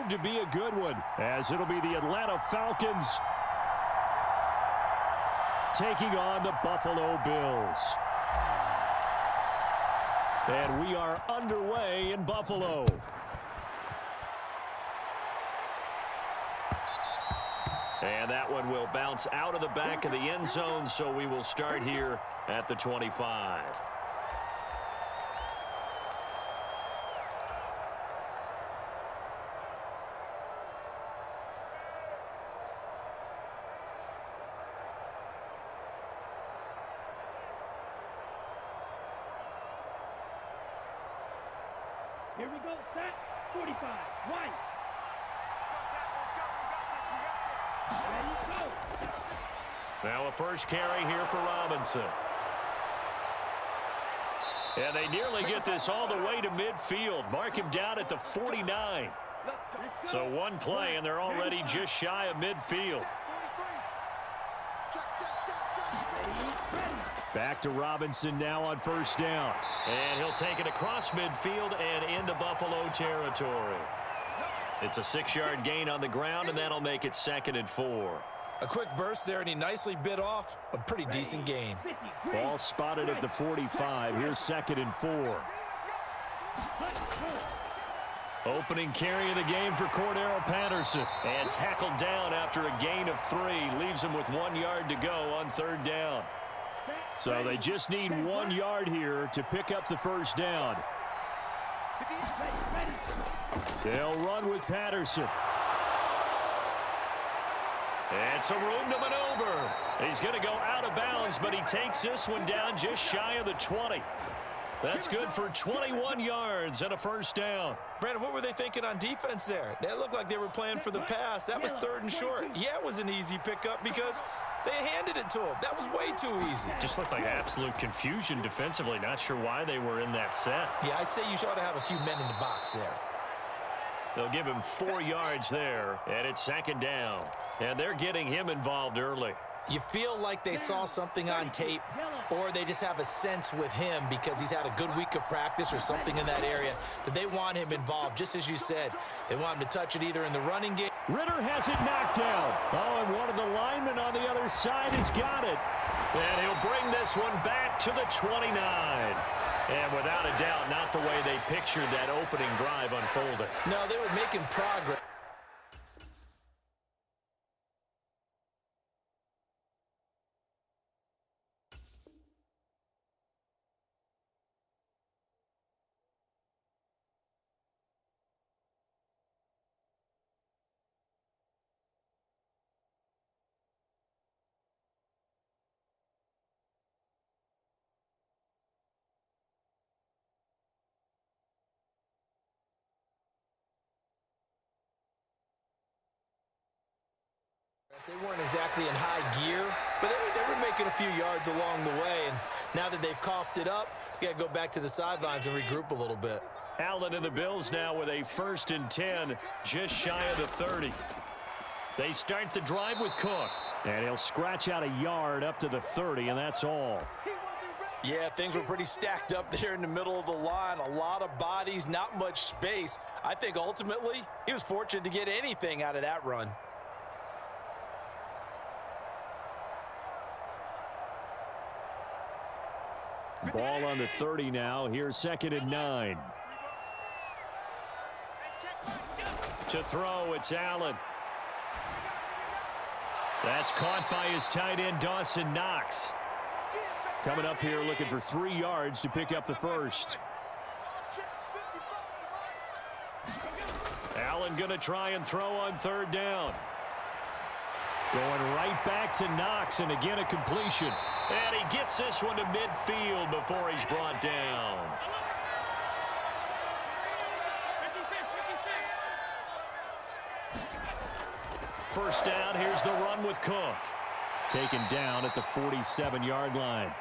prove to be a good one, as it'll be the Atlanta Falcons taking on the Buffalo Bills. And we are underway in Buffalo. And that one will bounce out of the back of the end zone, so we will start here at the 25. Here we go, set, 45, right. Ready, go. Now a first carry here for Robinson. And they nearly get this all the way to midfield. Mark him down at the 49. So one play, and they're already just shy of midfield. Back to Robinson now on first down. And he'll take it across midfield and into Buffalo territory. It's a 6-yard gain on the ground, and that'll make it 2nd and 4. A quick burst there, and he nicely bit off a pretty decent gain. Ball spotted at the 45. Here's 2nd and 4. Opening carry of the game for Cordero Patterson. And tackled down after a gain of 3. Leaves him with 1 yard to go on 3rd down. So they just need 1 yard here to pick up the first down. They'll run with Patterson. And some room to maneuver. He's going to go out of bounds, but he takes this one down just shy of the 20. That's good for 21 yards and a first down. Brandon, what were they thinking on defense there? That looked like they were playing for the pass. That was 3rd and short. Yeah, it was an easy pickup because they handed it to him. That was way too easy. Just looked like absolute confusion defensively. Not sure why they were in that set. Yeah, I'd say you ought to have a few men in the box there. They'll give him 4 yards there, and it's 2nd down. And they're getting him involved early. You feel like they saw something on tape, or they just have a sense with him because he's had a good week of practice or something in that area that they want him involved, just as you said. They want him to touch it either in the running game. Ritter has it knocked down. Oh, and one of the linemen on the other side has got it. And he'll bring this one back to the 29. And without a doubt, not the way they pictured that opening drive unfolding. No, they were making progress. They weren't exactly in high gear, but they were making a few yards along the way. And now that they've coughed it up, you got to go back to the sidelines and regroup a little bit. Allen and the Bills now with a 1st and 10, just shy of the 30. They start the drive with Cook. And he'll scratch out a yard up to the 30, and that's all. Yeah, things were pretty stacked up there in the middle of the line. A lot of bodies, not much space. I think ultimately he was fortunate to get anything out of that run. Ball on the 30 now. Here's 2nd and 9. To throw, it's Allen. That's caught by his tight end, Dawson Knox. Coming up here looking for 3 yards to pick up the first. Allen going to try and throw on 3rd down. Going right back to Knox, and again a completion. And he gets this one to midfield before he's brought down. First down, here's the run with Cook. Taken down at the 47-yard line.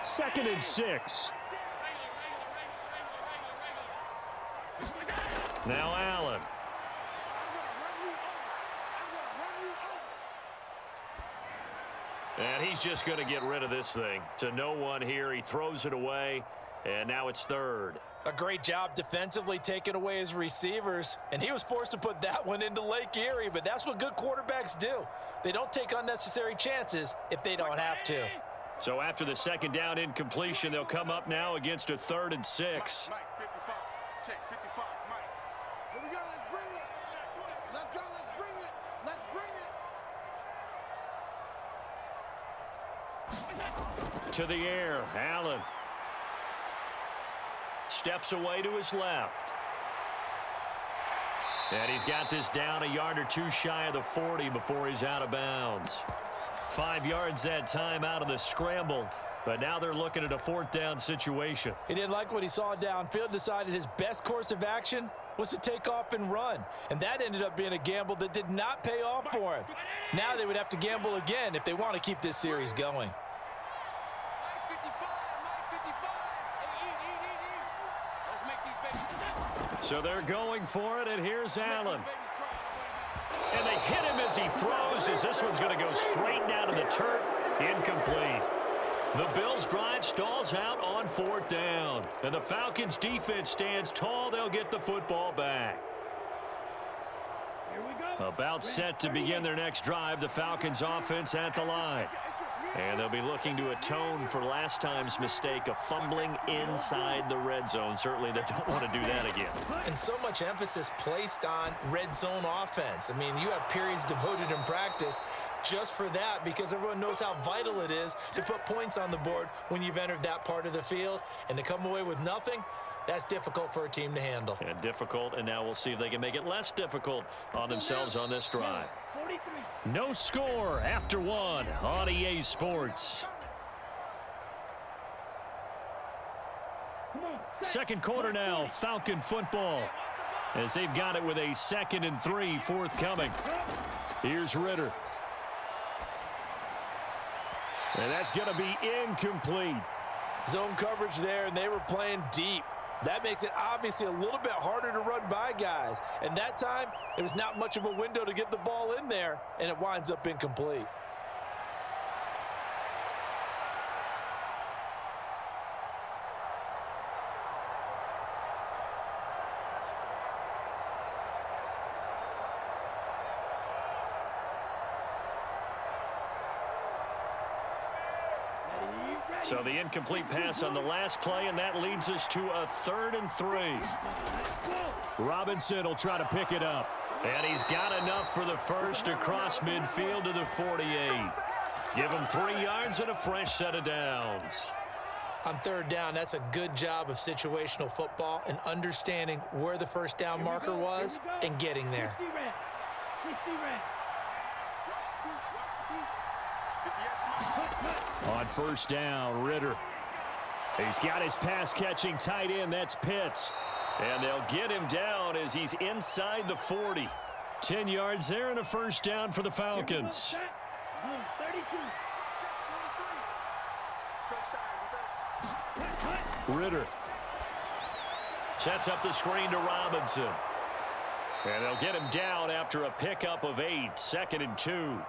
2nd and 6. Now Allen. And he's just going to get rid of this thing. To no one here. He throws it away, and now it's 3rd. A great job defensively taking away his receivers, and he was forced to put that one into Lake Erie, but that's what good quarterbacks do. They don't take unnecessary chances if they don't have to. So after the second down incompletion, they'll come up now against a 3rd and 6. Mike, 55. Check, 55. Mike. Here we go. Let's bring it. Let's go. Let's bring it. Let's bring it. To the air, Allen. Steps away to his left. And he's got this down a yard or two shy of the 40 before he's out of bounds. 5 yards that time out of the scramble, but now they're looking at a 4th down situation. He didn't like what he saw downfield, decided his best course of action was to take off and run, and that ended up being a gamble that did not pay off for him. Now they would have to gamble again if they want to keep this series going. So they're going for it, and here's Allen. And they hit him as he throws, as this one's going to go straight down to the turf. Incomplete. The Bills' drive stalls out on 4th down. And the Falcons' defense stands tall. They'll get the football back. Here we go. About set to begin their next drive, the Falcons' offense at the line. And they'll be looking to atone for last time's mistake of fumbling inside the red zone. Certainly they don't want to do that again. And so much emphasis placed on red zone offense. I mean, you have periods devoted in practice just for that because everyone knows how vital it is to put points on the board when you've entered that part of the field. And to come away with nothing, that's difficult for a team to handle. And difficult, and now we'll see if they can make it less difficult on themselves on this drive. 43. No score after 1 on EA Sports. Come on. Second quarter now, Falcon football, as they've got it with a 2nd and 3 forthcoming. Here's Ritter. And that's going to be incomplete. Zone coverage there, and they were playing deep. That makes it obviously a little bit harder to run by guys. And that time, there was not much of a window to get the ball in there, and it winds up incomplete. So the incomplete pass on the last play, and that leads us to a 3rd and 3. Robinson will try to pick it up. And he's got enough for the first across midfield to the 48. Give him 3 yards and a fresh set of downs. On 3rd down, that's a good job of situational football and understanding where the first down marker was and getting there. 60 red. 60 red. On 1st down, Ritter. He's got his pass-catching tight end. That's Pitts. And they'll get him down as he's inside the 40. 10 yards there and a 1st down for the Falcons. 32. Ritter sets up the screen to Robinson. And they'll get him down after a pickup of 8. 2nd and 2.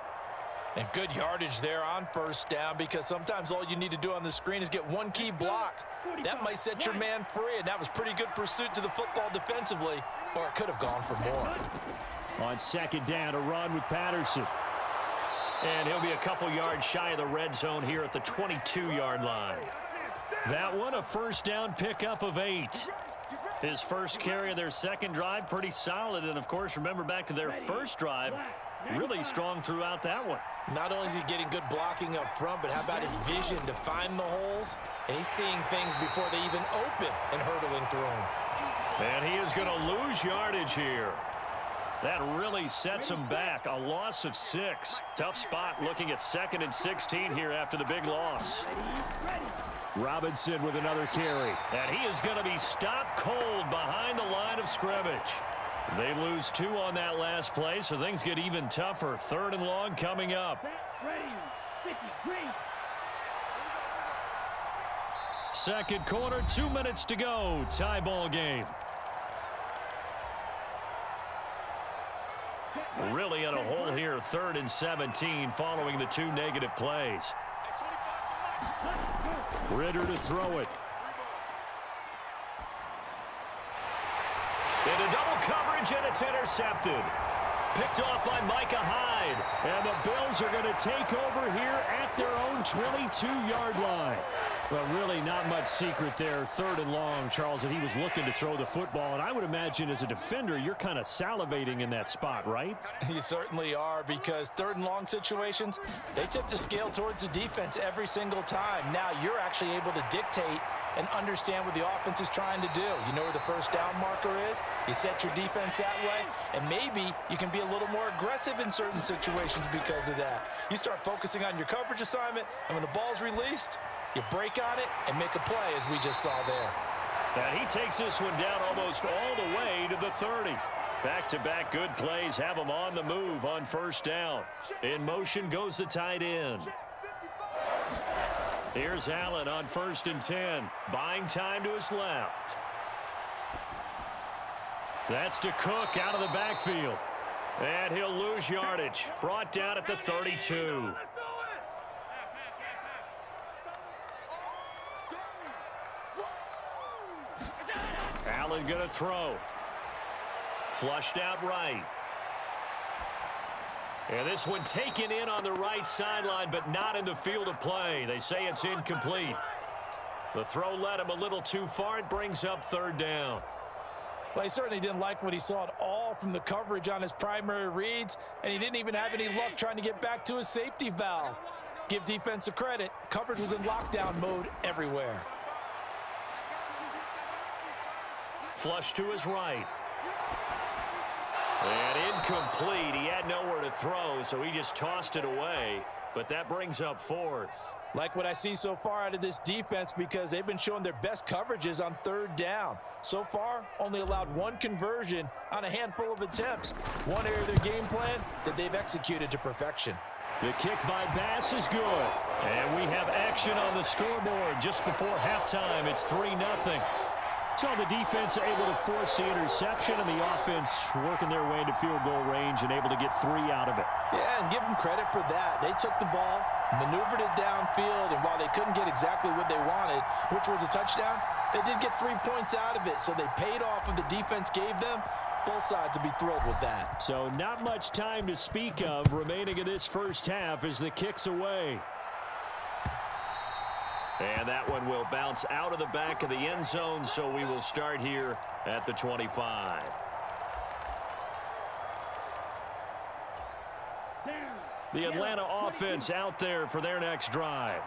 And good yardage there on 1st down because sometimes all you need to do on the screen is get one key block. That might set your man free, and that was pretty good pursuit to the football defensively, or it could have gone for more. On 2nd down, a run with Patterson. And he'll be a couple yards shy of the red zone here at the 22-yard line. That one, a 1st down pickup of 8. His first carry of their second drive, pretty solid. And, of course, remember back to their first drive, really strong throughout that one. Not only is he getting good blocking up front, but how about his vision to find the holes? And he's seeing things before they even open and hurdling through them. And he is going to lose yardage here. That really sets him back. A loss of 6. Tough spot looking at 2nd and 16 here after the big loss. Robinson with another carry. And he is going to be stopped cold behind the line of scrimmage. They lose 2 on that last play, so things get even tougher. 3rd and long coming up. Second quarter, 2 minutes to go. Tie ball game. Really in a hole here, 3rd and 17 following the 2 negative plays. Ritter to throw it. Into double coverage, and it's intercepted. Picked off by Micah Hyde. And the Bills are going to take over here at their own 22-yard line. But really not much secret there. 3rd and long, Charles, that he was looking to throw the football. And I would imagine as a defender, you're kind of salivating in that spot, right? You certainly are, because 3rd and long situations, they tip the scale towards the defense every single time. Now you're actually able to dictate and understand what the offense is trying to do. You know where the first down marker is. You set your defense that way, and maybe you can be a little more aggressive in certain situations because of that. You start focusing on your coverage assignment, and when the ball's released, you break on it and make a play, as we just saw there. And he takes this one down almost all the way to the 30. Back-to-back good plays have him on the move on 1st down. In motion goes the tight end. Here's Allen on 1st and 10. Buying time to his left. That's to Cook out of the backfield. And he'll lose yardage. Brought down at the 32. Allen going to throw. Flushed out right. And this one taken in on the right sideline, but not in the field of play. They say it's incomplete. The throw led him a little too far. It brings up 3rd down. Well, he certainly didn't like what he saw at all from the coverage on his primary reads, and he didn't even have any luck trying to get back to his safety valve. Give defense a credit. Coverage was in lockdown mode everywhere. Flush to his right. And incomplete. He had nowhere to throw, so he just tossed it away. But that brings up 4th. Like what I see so far out of this defense, because they've been showing their best coverages on 3rd down. So far, only allowed 1 conversion on a handful of attempts. One area of their game plan that they've executed to perfection. The kick by Bass is good. And we have action on the scoreboard just before halftime. It's 3-0. So the defense able to force the interception, and the offense working their way into field goal range and able to get 3 out of it. Yeah, and give them credit for that. They took the ball, maneuvered it downfield, and while they couldn't get exactly what they wanted, which was a touchdown, they did get 3 points out of it. So they paid off what the defense gave them. Both sides would be thrilled with that. So not much time to speak of remaining in this first half as the kick's away. And that one will bounce out of the back of the end zone, so we will start here at the 25. The Atlanta offense out there for their next drive.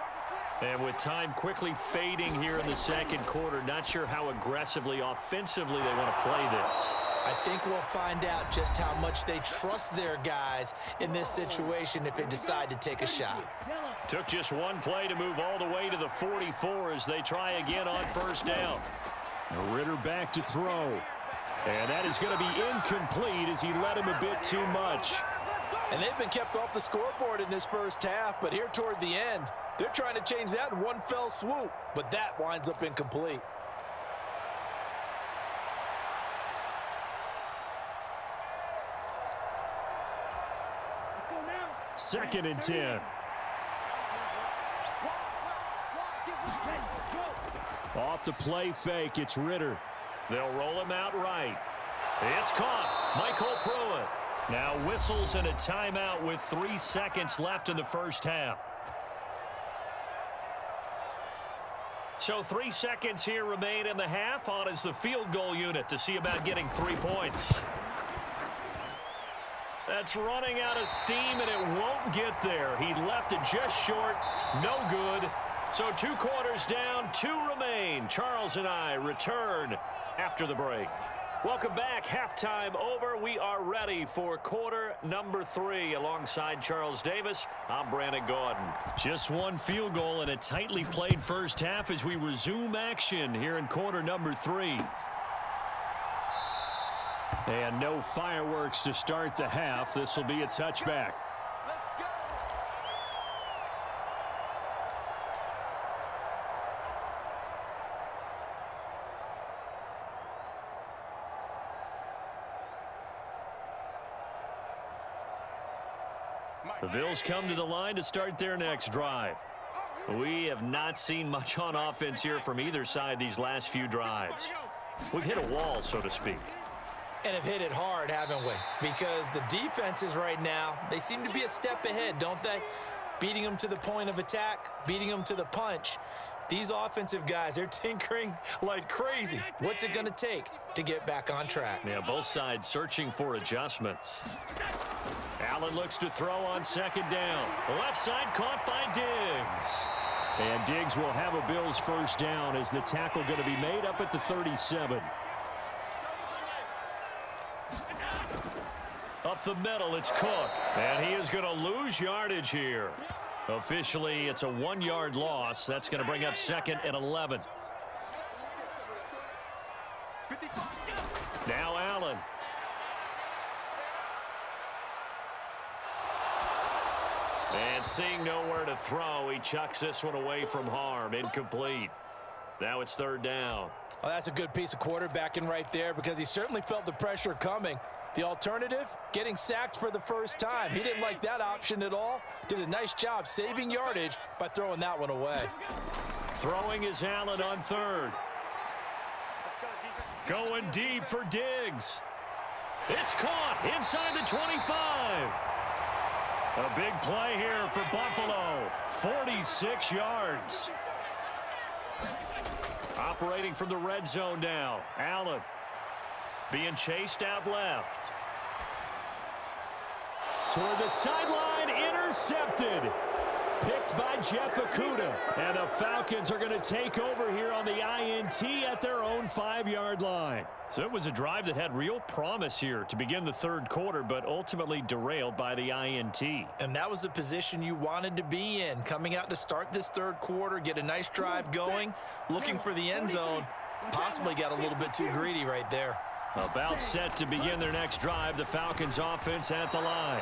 And with time quickly fading here in the 2nd quarter, not sure how aggressively, offensively they want to play this. I think we'll find out just how much they trust their guys in this situation if they decide to take a shot. Took just 1 play to move all the way to the 44 as they try again on 1st down. Ritter back to throw. And that is going to be incomplete as he led him a bit too much. And they've been kept off the scoreboard in this first half, but here toward the end, they're trying to change that in one fell swoop, but that winds up incomplete. Second and 10. Off the play fake, it's Ritter. They'll roll him out right. It's caught. Michael Pruitt now whistles and a timeout with 3 seconds left in the first half. So 3 seconds here remain in the half. On is the field goal unit to see about getting 3 points. That's running out of steam, and it won't get there. He left it just short. No good. So 2 quarters down, 2 remain. Charles and I return after the break. Welcome back. Halftime over. We are ready for quarter number 3. Alongside Charles Davis, I'm Brandon Gaudin. Just 1 field goal and a tightly played first half as we resume action here in quarter number 3. And no fireworks to start the half. This will be a touchback. The Bills come to the line to start their next drive. We have not seen much on offense here from either side these last few drives. We've hit a wall, so to speak. And have hit it hard, haven't we? Because the defenses right now, they seem to be a step ahead, don't they? Beating them to the point of attack, beating them to the punch. These offensive guys, they're tinkering like crazy. What's it going to take to get back on track? Yeah, both sides searching for adjustments. Allen looks to throw on second down. The left side caught by Diggs. And Diggs will have a Bills first down as the tackle going to be made up at the 37. Up the middle, it's Cook. And he is going to lose yardage here. Officially, it's a 1-yard loss. That's going to bring up 2nd and 11. Now Allen. And seeing nowhere to throw, he chucks this one away from harm. Incomplete. Now it's 3rd down. Well, that's a good piece of quarterbacking right there because he certainly felt the pressure coming. The alternative, getting sacked for the first time. He didn't like that option at all. Did a nice job saving yardage by throwing that one away. Throwing is Allen on 3rd. Going deep for Diggs. It's caught inside the 25. A big play here for Buffalo. 46 yards. Operating from the red zone now. Allen being chased out left. Toward the sideline, intercepted. Picked by Jeff Okudah. And the Falcons are going to take over here on the INT at their own 5-yard line. So it was a drive that had real promise here to begin the 3rd quarter, but ultimately derailed by the INT. And that was the position you wanted to be in, coming out to start this 3rd quarter, get a nice drive going, looking for the end zone. Possibly got a little bit too greedy right there. About set to begin their next drive, the Falcons offense at the line.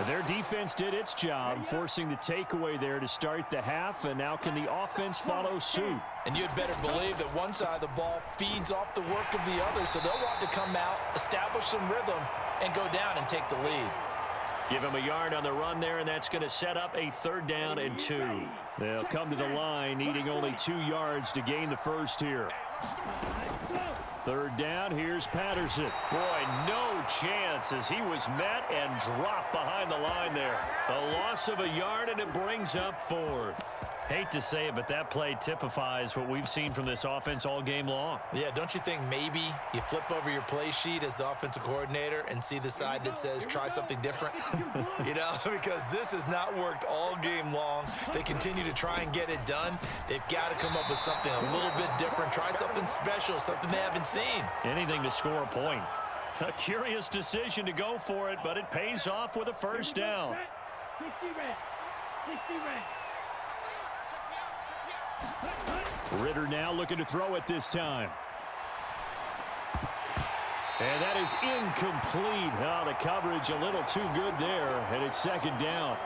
Their defense did its job, forcing the takeaway there to start the half, and now can the offense follow suit? And you'd better believe that one side of the ball feeds off the work of the other, so they'll want to come out, establish some rhythm, and go down and take the lead. Give him a yard on the run there, and that's going to set up a 3rd down and 2. They'll come to the line, needing only 2 yards to gain the first here. 3rd down, here's Patterson. Boy, no chance as he was met and dropped behind the line there. A loss of a yard, and it brings up 4th. Hate to say it, but that play typifies what we've seen from this offense all game long. Yeah, don't you think maybe you flip over your play sheet as the offensive coordinator and see the side that says try something different? You know, because this has not worked all game long. They continue to try and get it done. They've got to come up with something a little bit different. Try something special, something they haven't seen. Anything to score a point. A curious decision to go for it, but it pays off with a first down. 60 red. 60 red. Ritter now looking to throw it this time. And that is incomplete. Oh, the coverage a little too good there, and it's 2nd down.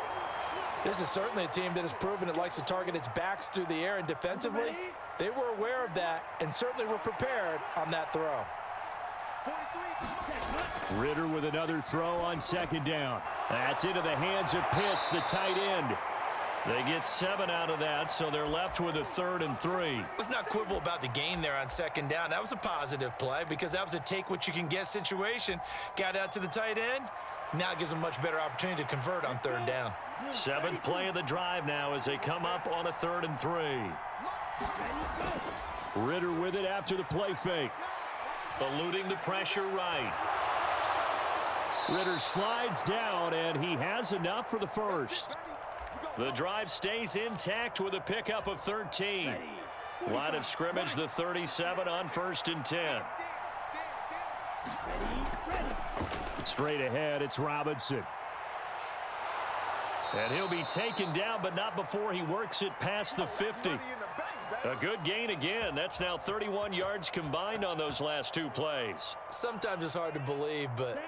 This is certainly a team that has proven it likes to target its backs through the air, and defensively, they were aware of that and certainly were prepared on that throw. Ritter with another throw on 2nd down. That's into the hands of Pitts, the tight end. They get 7 out of that, so they're left with a 3rd and 3. Let's not quibble about the gain there on 2nd down. That was a positive play because that was a take-what-you-can-get situation. Got out to the tight end. Now it gives them a much better opportunity to convert on 3rd down. 7th play of the drive now as they come up on a 3rd and 3. Ritter with it after the play fake. Eluding the pressure right. Ritter slides down, and he has enough for the first. The drive stays intact with a pickup of 13. Line of scrimmage, the 37 on 1st and 10. Straight ahead, it's Robinson. And he'll be taken down, but not before he works it past the 50. A good gain again. That's now 31 yards combined on those last 2 plays. Sometimes it's hard to believe, but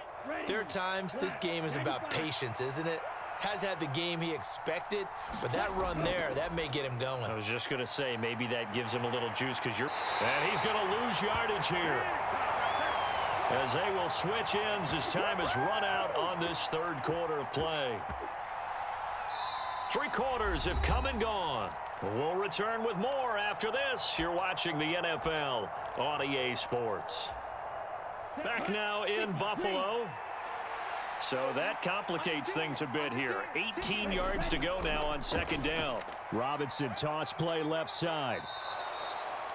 there are times this game is about patience, isn't it? Has had the game he expected, but that run there, that may get him going. I was just going to say, maybe that gives him a little juice because and he's going to lose yardage here. As they will switch ends as time is run out on this 3rd quarter of play. 3 quarters have come and gone. We'll return with more after this. You're watching the NFL on EA Sports. Back now in Buffalo. So that complicates things a bit here. 18 yards to go now on second down. Robinson toss play left side.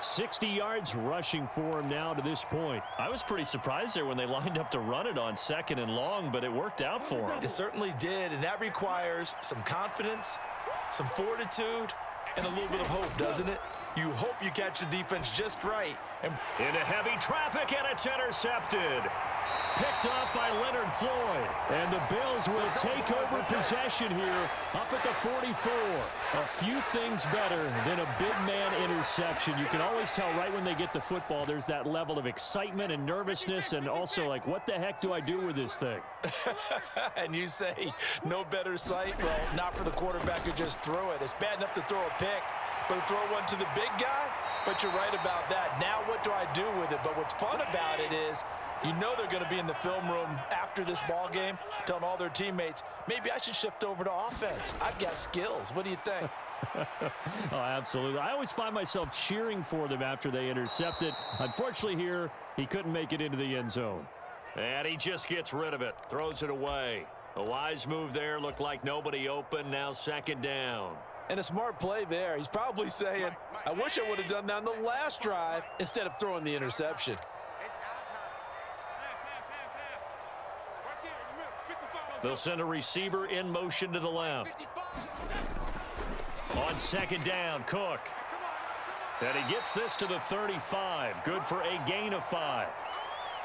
60 yards rushing for him now to this point. I was pretty surprised there when they lined up to run it on second and long, but it worked out for him. It certainly did, and that requires some confidence, some fortitude, and a little bit of hope, doesn't it? You hope you catch the defense just right. And into heavy traffic, and it's intercepted. Picked off by Leonard Floyd. And the Bills will take over possession here up at the 44. A few things better than a big man interception. You can always tell right when they get the football, there's that level of excitement and nervousness, and also like, what the heck do I do with this thing? and you say, no better sight? Well, not for the quarterback who just threw it. It's bad enough to throw a pick, but to throw one to the big guy? But you're right about that. Now what do I do with it? But what's fun about it is, you know they're going to be in the film room after this ball game telling all their teammates, maybe I should shift over to offense. I've got skills. What do you think? Oh, absolutely. I always find myself cheering for them after they intercept it. Unfortunately here, he couldn't make it into the end zone. And he just gets rid of it, throws it away. A wise move there, looked like nobody open, now second down. And a smart play there. He's probably saying, I wish I would have done that on the last drive instead of throwing the interception. They'll send a receiver in motion to the left. On second down, Cook. And he gets this to the 35. Good for a gain of 5.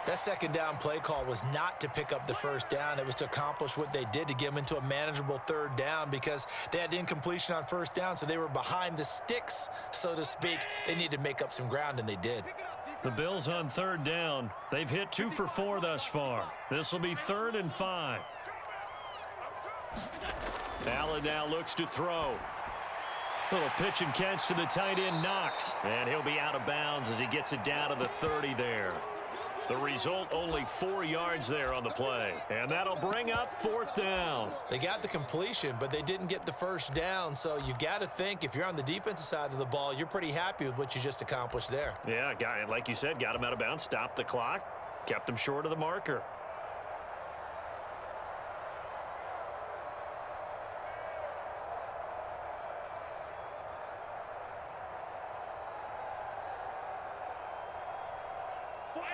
That second down play call was not to pick up the first down. It was to accomplish what they did, to get them into a manageable third down, because they had incompletion on first down, so they were behind the sticks, so to speak. They needed to make up some ground, and they did. The Bills on third down. They've hit 2 for 4 thus far. This will be 3rd and 5. Allen now looks to throw. Little pitch and catch to the tight end, Knox. And he'll be out of bounds as he gets it down to the 30 there. The result, only 4 yards there on the play. And that'll bring up 4th down. They got the completion, but they didn't get the first down. So you got to think, if you're on the defensive side of the ball, you're pretty happy with what you just accomplished there. Yeah, like you said, got him out of bounds, stopped the clock, kept him short of the marker.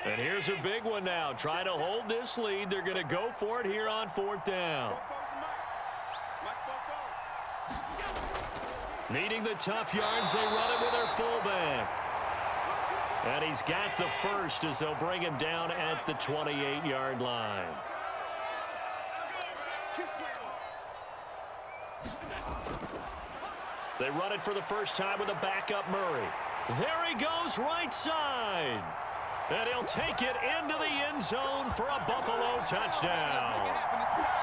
And here's a big one now. Trying to hold this lead. They're going to go for it here on 4th down. Needing the tough yards, they run it with their fullback. And he's got the first as they'll bring him down at the 28-yard line. They run it for the first time with a backup Murray. There he goes, right side. And he'll take it into the end zone for a Buffalo touchdown.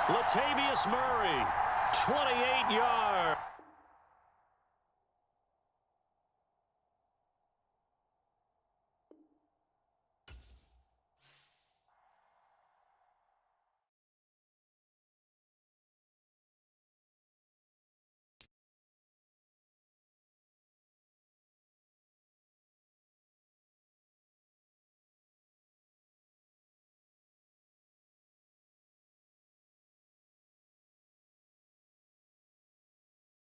Latavius Murray, 28 yards.